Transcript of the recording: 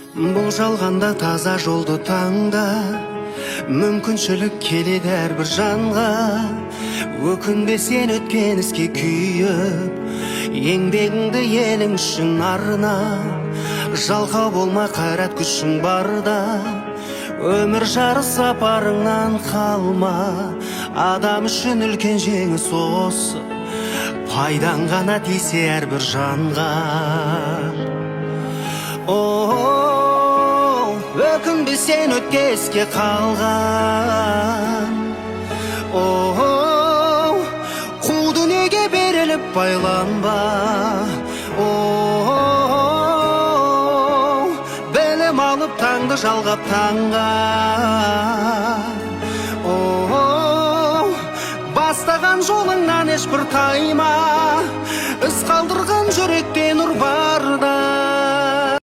Бұл жалғанда таза жолды таңда, мүмкіншілік келеді әрбір жанға. Өкінбе сен өткен іске күйіп, еңбегіңді елің үшін арна. Жалқау болма, қайрат күшің барда, өмір жарыс сапарыңнан қалма. Адам үшін үлкен жеңіс осы, пайдаң ғана тисе әрбір жанға. Өкінбе сен өткеске қалған. Қу дүниеге беріліп байланба. Білім алып таңды жалғап таңға. Бастаған жолыңнан ешбір тайма, із қалдырған жүректе